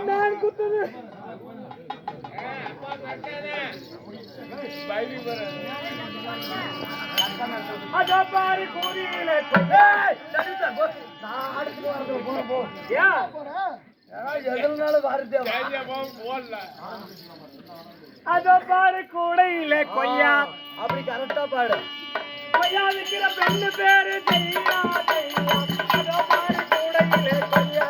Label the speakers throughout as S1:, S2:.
S1: Man குத்துது அதோ பாரு கூறியிலே அதோ பாரு கூடையிலே கொய்யா
S2: அப்படி கரெக்டா பாடு
S1: கொய்யா விற்கிற பெண்ணு பேரு தெரியா அதோ பாரு கூடையிலே கொய்யா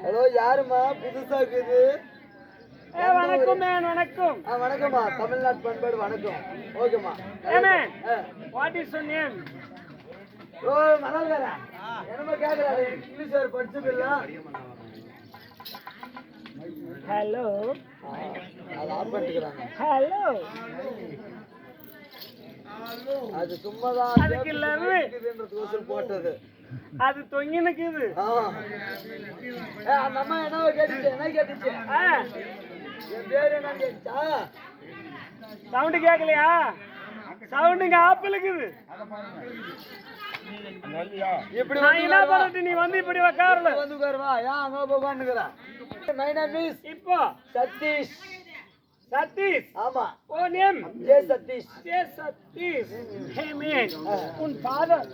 S2: ஹலோ யாருமா புதுசா இருக்குது
S1: வணக்கம் மேன் வணக்கம்
S2: வணக்கம்மா தமிழ்நாடு பண்பாடு வணக்கம் ஓகேம்மா
S1: வாட் இஸ் யுவர் நேம்
S2: ஓ மணல் வேற என்னமா கேக்குறாரு இங்கிலீஷ் வேற படிச்சதில்ல
S1: ஹலோ
S2: அது ஆஃப் பண்ணிக்கிறாங்க
S1: ஹலோ
S2: அது சும்மாதான்
S1: அதுக்கு இல்லவே
S2: போட்டது
S1: அது தொங்கி நிக்குது
S2: அந்த அம்மா என்ன கேட்டுச்சு என் பேரு என்ன கேட்டுச்சா
S1: சவுண்டு கேட்கலையா சவுண்டுங்க ஆப்பிள் இருக்குது
S2: இப்படி
S1: நான் என்ன பண்ணிட்டு நீ வந்து இப்படி உட்காரல
S2: வந்து உட்காருவா ஏன் அங்க போய் உட்காந்துக்கிறேன் மை நேம் இஸ்
S1: இப்போ
S2: சதீஷ்
S1: சதீஷ்
S2: ஆமா
S1: ஓ name
S2: J Sathish
S1: hey man உன் father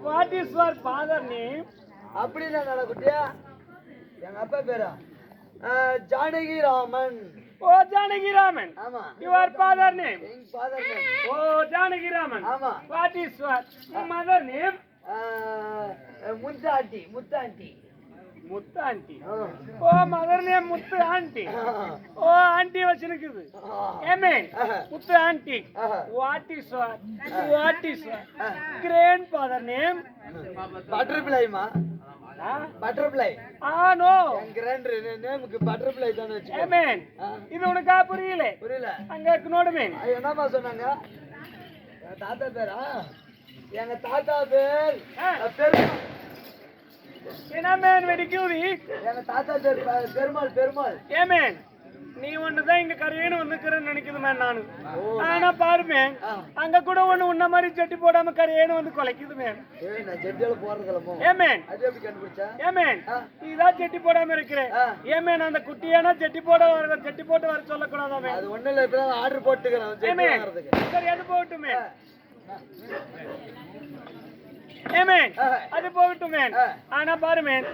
S1: what is your father name
S2: அப்படின்னா நடக்குட்டியா எங்க அப்பா பேரா ஜானகி ராமன்
S1: ஓ ஜானகி ராமன்
S2: ஆமா
S1: யுவர் ஃபாதர் நேம்
S2: எங்க ஃபாதர் நேம்
S1: ஓ ஜானகி ராமன்
S2: ஆமா
S1: what is your mother name
S2: Muthandi
S1: Muthu Andi ஓ மதர் நேம் முத்து ஆண்டி ஓ ஆண்டி வச்சிருக்குது ஏமே Muthu Andi what is grandfather name
S2: பட்டர்ஃப்ளைமா பட்டர்ஃப்ளை
S1: நோ
S2: என் கிராண்ட் நேமுக்கு பட்டர்ஃப்ளை தான் வெச்சு
S1: ஏமே இது உனக்கு புரியல அங்க நோடு மேன்
S2: என்னமா சொன்னாங்க எங்க தாத்தா பேரா எங்க தாத்தா பேர்
S1: என்ன மேன் வெடிக்குது
S2: எங்க தாத்தா பேர் பெருமாள்
S1: ஏமேன் நீ ஒண்ணுதான் இங்க கரையேன்னு வந்துக்கிறேன்னு நினைக்குது மேன் நானு ஆனா பாரு மேன் அங்க கூட ஒண்ணு உன்ன மாதிரி ஜட்டி போடாம கரையேன்னு வந்து கொலைக்குது மேன்
S2: நான் ஜட்டியால போறதுலமோ
S1: ஏமேன்
S2: அது எப்படி கண்டுபிடிச்சா
S1: ஏமேன் நீதான் ஜட்டி போடாம இருக்கிற ஏமேன் அந்த குட்டியானா ஜட்டி போட்டு வர சொல்லக்கூடாதா மேன்
S2: அது ஒண்ணு இல்ல இப்ப ஆர்டர் போட்டுக்கிறேன்
S1: ஏமேன் சரி அது போட்டுமே ஏமேன் அது போகட்டும் மேன். ஆனா பாரு மேன்,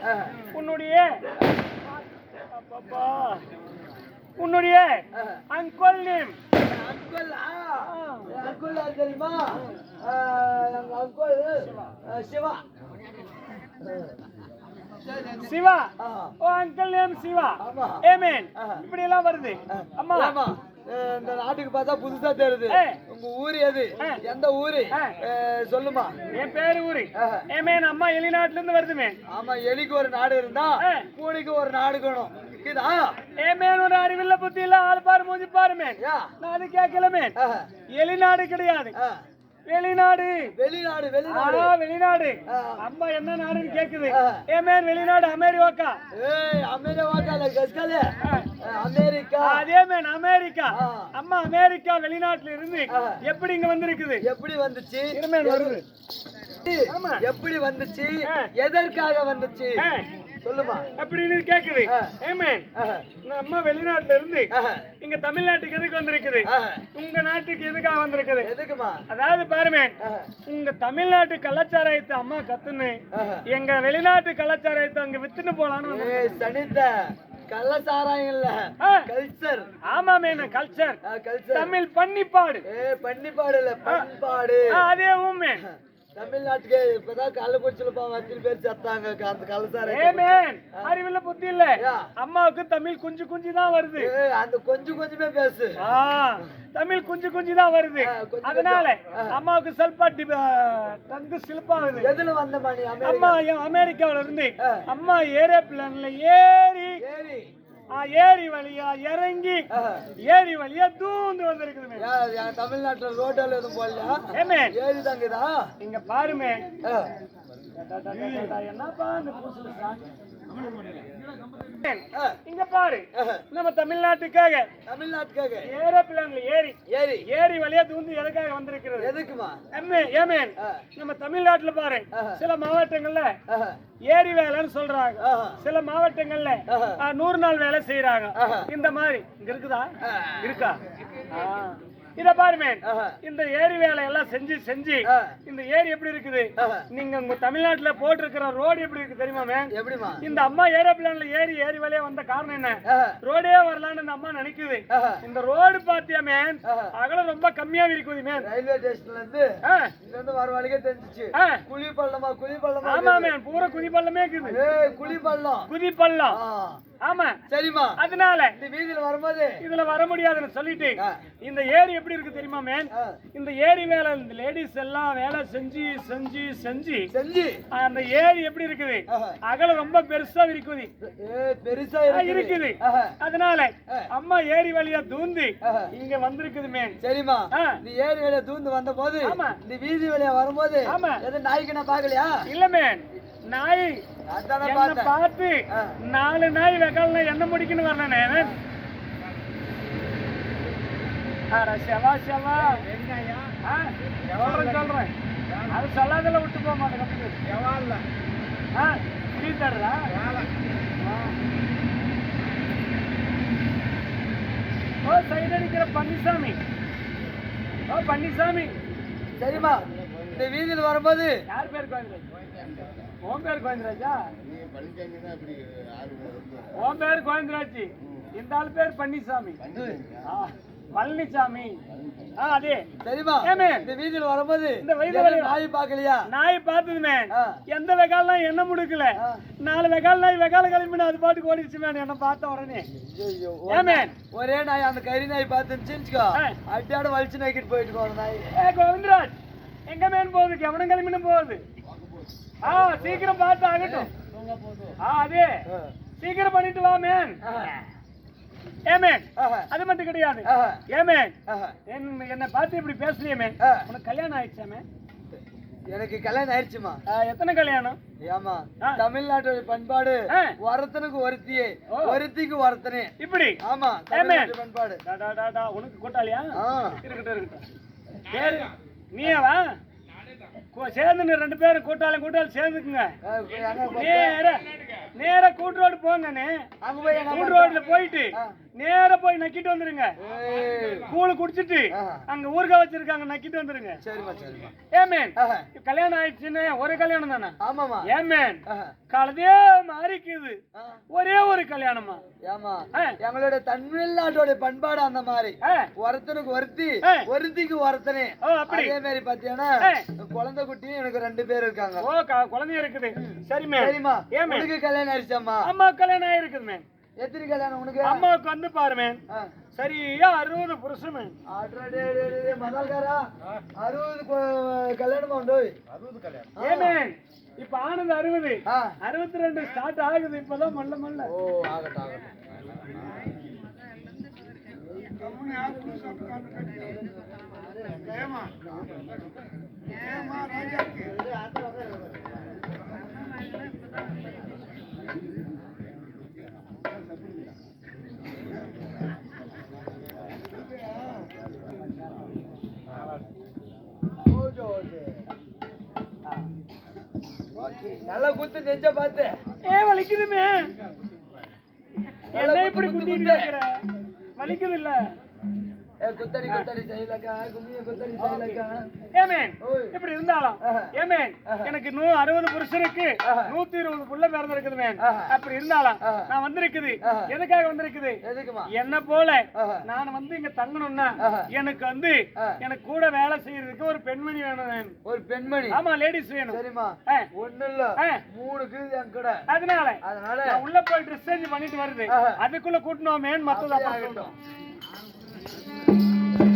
S1: உன்னுடைய அப்பப்பா, உன்னுடைய அங்கிள் நேம்
S2: அங்கிள் அங்கிள் தெரியுமா? எங்க uncle Siva.
S1: Siva. Oh uncle name Siva.
S2: ஆமா.
S1: ஏமேன் இப்படி எல்லாம் வருது. அம்மா
S2: இந்த நாட்டுக்கு பார்த்தா புதுசா தெரியுது. உங்க ஊரு எது? எந்த ஊரு சொல்லுமா?
S1: என் பேரு ஊரு. ஏமேன் அம்மா வெளிநாட்டுல இருந்து வருது மேன்.
S2: ஆமா, எலிக்கு ஒரு நாடு இருந்தா பூனைக்கு ஒரு நாடு இருக்கணும். இதா
S1: ஏமேன் ஒரு அறிவில்ல புத்தி இல்ல, ஆள் பாரு மூஞ்சி பாரு மேன். நான் அது கேட்கல மேன். வெளிநாடு கிடையாது, வெளிநாடு.
S2: வெளிநாடு
S1: வெளிநாடு வெளிநாடு. அம்மா என்ன நாடுன்னு கேக்குது. ஏமேன் வெளிநாடு அமெரிக்கா.
S2: அமெரிக்கா இல்ல கஸ்கலே, அமெரிக்கா.
S1: அதே மேன் அமெரிக்கா. அம்மா அமெரிக்கா வெளிநாட்டுல இருந்து எப்படி இங்க வந்திருக்குது?
S2: எப்படி வந்துச்சு?
S1: வருது.
S2: எப்படி வந்துச்சு? எதற்காக வந்துச்சு சொல்லுமா
S1: அப்படின்னு கேக்குது. ஏமேன் அம்மா வெளிநாட்டுல இருந்து இங்க தமிழ்நாட்டுக்கு எதுக்கு வந்திருக்குது? உங்க நாட்டுக்கு எதுக்காக வந்திருக்குது?
S2: எதுக்குமா?
S1: அதாவது பாருமேன், உங்க தமிழ்நாட்டு கலாச்சாரத்தை அம்மா கத்துன்னு எங்க வெளிநாட்டு கலாச்சாரத்தை அங்க வித்துன்னு போலான்னு.
S2: சனித்த கள்ளசாராயம் இல்ல, கல்ச்சர்.
S1: ஆமா மேன், கல்ச்சர். தமிழ் பன்னிப்பாடு.
S2: பன்னிப்பாடு இல்ல, பண்பாடு.
S1: அதே உண்மை.
S2: தமிழ்நாட்டுக்கு இப்பதான் கள்ளக்குறிச்சியில அத்தனை பேர் செத்தாங்க அந்த கள்ளசாராயம்.
S1: ஏமேன் அறிவில்ல புத்தி இல்ல, அம்மாவுக்கு தமிழ் குஞ்சு குஞ்சு தான் வருது.
S2: அந்த கொஞ்சமே பேசு.
S1: தமிழ் குஞ்சு குஞ்சு தான் வருது. அதனால அம்மாவுக்கு ಸ್ವಲ್ಪ தங்கு சிலப்பாகுது.
S2: எதுல வந்த மணி?
S1: அம்மா அமெரிக்காவில இருந்து அம்மா ஏரோப்ளேன்ல ஏறி ஏரி வழியா இறங்கி ஏரி வழியா தூந்து வந்திருக்குது.
S2: தமிழ்நாட்டுல ரோட்டால எதுவும் போடலையா? ஏரி தாங்கதா
S1: இங்க பாருமே. என்னப்பா இந்த பூசுல இங்க பாரு, நம்ம தமிழ்நாட்டுக்காக ஏரோப்ளேன்ல ஏரி வழியா தூந்து எதுக்காக வந்திருக்கிறது?
S2: எதுக்குமா?
S1: ஏமேன் நம்ம தமிழ்நாட்டுல பாரு, சில மாவட்டங்கள்ல ஏரி வேலைன்னு சொல்றாங்க, சில மாவட்டங்கள்ல 100 நாள் வேலை செய்யறாங்க. இந்த மாதிரி இங்க இருக்குதா? இருக்கா? இத பாருமே, இந்த ஏரி வேலை எல்லாம் செஞ்சு இந்த ஏரி எப்படி இருக்குது? நீங்க உங்க தமிழ்நாட்டுல போட்டு இருக்கிற ரோடு எப்படி இருக்கு தெரியுமா மேம்?
S2: எப்படிமா?
S1: இந்த அம்மா ஏரோப்ளேன்ல ஏரி வழியா வந்த காரணம் என்ன? ரோடே வரலான்னு இந்த அம்மா நினைக்குது. இந்த ரோடு பாத்தியா மேம், அகலம் ரொம்ப கம்மியா இருக்குது மேம்.
S2: ரயில்வே ஸ்டேஷன்ல இருந்து வர வழிக்கே தெரிஞ்சிச்சு. குழி பள்ளமா?
S1: ஆமா மேம், பூரா குதி பள்ளமே இருக்குது. குதி பள்ளம். ஆமா
S2: சரிமா.
S1: அதனால
S2: இந்த வீதியில வரும்போது
S1: இதுல வர முடியாதுன்னு சொல்லிட்டு இந்த ஏரி எப்படி இருக்கு தெரியுமா மேன்? இந்த ஏரி வேலை இந்த லேடிஸ் எல்லாம் வேலை செஞ்சு அந்த ஏரி எப்படி இருக்குது? அகலம் ரொம்ப பெருசா இருக்குது.
S2: பெருசா இருக்குது.
S1: அதனால அம்மா ஏரி வழியா தூந்து இங்க வந்திருக்குது மேன்.
S2: சரிமா. இந்த ஏரி வழியா தூந்து வந்த போது இந்த வீதி வழியா வரும்போது எது நாய்க்கு நான் பாக்கலையா? இல்ல மேன், நாய் பார்த்து 4 நாய் வெக்கால என்ன முடிக்கணும் வரணும். சொல்றேன், அது சொல்லாதல விட்டு போக மாட்டேன். ஓ சைடு அடிக்கிற பன்னிசாமி. சரிமா. இந்த வீதியில் வரும்போது
S1: யார் பேர் கோவிந்தராஜ்? உன் பேர் கோவிந்தராஜா? உன் பேர் கோவிந்தராஜ், இந்த ஆள் பேர் பன்னிசாமி. பழனிசாமி. அதே சரிமா. இந்த வீதியில் வரும்போது இந்த வயது நாய் பாக்கலையா? நாய் பார்த்ததுமே எந்த வெகாலாம் என்ன முடுக்கல. 4 வெகால் நாய் வெகால கிளம்பி அது பாட்டுக்கு ஓடிடுச்சு மேன். என்ன பார்த்த உடனே
S2: ஒரே நாய் அந்த கறி நாய் பார்த்துச்சுக்கோ, அட்டியாட வலிச்சு நாய்க்கிட்டு போயிட்டு போற நாய்.
S1: கோவிந்தராஜ் எங்க மேன் போகுது? கவனம் கிளம்பின்னு போகுது. சீக்கிரம் பார்த்து ஆகட்டும். அதே சீக்கிரம் பண்ணிட்டு வா மேன். ஏமேன் அது மட்டும் கிடையாது. ஏமேன் என்ன பார்த்து இப்படி பேசுறியே மேன், உனக்கு கல்யாணம் ஆயிடுச்சாமே?
S2: எனக்கு கல்யாணம் ஆயிடுச்சுமா.
S1: எத்தனை கல்யாணம்?
S2: ஏமா தமிழ்நாட்டோட பண்பாடு ஒருத்தனுக்கு ஒருத்தியே, ஒருத்திக்கு ஒருத்தனே இப்படி. ஆமா பண்பாடு.
S1: உனக்கு கூட்டாளியா? இருக்கட்டும். நீயவா சேர்ந்து 2 பேரும் கூட்டாளி சேர்ந்துக்குங்க. நேர கூட்டு ரோடு போங்கண்ணே. கூட்டு ரோடுல போயிட்டு நேர போய் நக்கிட்டு வந்துருங்க. கூழ் குடிச்சிட்டு அங்க ஊர்கா வச்சிருக்காங்க, நக்கிட்டு வந்துருங்க.
S2: சரிமா சரிமா.
S1: ஏமேன் கல்யாணம் ஆயிடுச்சுன்னு ஒரு கல்யாணம் தானே?
S2: ஆமாமா.
S1: ஏமேன் காலதே மாறிக்குது, ஒரே ஒரு கல்யாணமா?
S2: ஏமா எங்களோட தமிழ்நாட்டோட பண்பாடு அந்த மாதிரி, ஒருத்தனுக்கு ஒருத்தி ஒருத்திக்கு ஒருத்தனே. அதே மாதிரி பாத்தீங்கன்னா குழந்தை குட்டியும் எனக்கு 2 பேர் இருக்காங்க.
S1: ஓ குழந்தைய இருக்குது. சரிமே
S2: சரிமா. உனக்கு கல்யாணம் ஆயிடுச்சாமா?
S1: அம்மா கல்யாணம் ஆயிருக்குது மேன்.
S2: எத்தனை கல்யாணம் உனக்கு?
S1: அம்மாவுக்கு வந்து பாருமேன் சரியா 60 புருஷன்.
S2: மதால்காரா 60 கல்யாணமா உண்டு? 60 கல்யாணம்.
S1: ஏமேன் இப்ப ஆனது 60, 62 ஸ்டார்ட் ஆகுது இப்பதான் மல்ல மல்ல.
S2: ஓ ஆகட்டும் ஆகட்டும். நல்லா குத்து நெஞ்ச பாத்து
S1: வலிக்குதுமே. என்ன இப்படி குத்திட்டு இருக்கிற? வலிக்குது இல்ல?
S2: குத்தடி குத்தடி செய்யலக்கா, கும்மிய குத்தடி செய்யலக்கா.
S1: ஏமேன் இப்படி இருந்தாலும் ஏமேன் எனக்கு 60 புருஷனுக்கு 120 புள்ள பிறந்திருக்குது மேன். அப்படி இருந்தாலும் நான் வந்திருக்குது எதுக்காக வந்திருக்குது? என்ன போல நான் வந்து இங்க தங்கணும்னா எனக்கு வந்து எனக்கு கூட வேலை செய்யறதுக்கு ஒரு பெண்மணி வேணும்.
S2: ஒரு பெண்மணி?
S1: ஆமா லேடிஸ் வேணும்.
S2: சரிமா. ஒண்ணு இல்ல 3 இருக்குது என் கூட.
S1: அதனால நான் உள்ள போய் ட்ரெஸ் சேஞ்ச் பண்ணிட்டு வருது, அதுக்குள்ள கூட்டணும் மேன். மத்ததா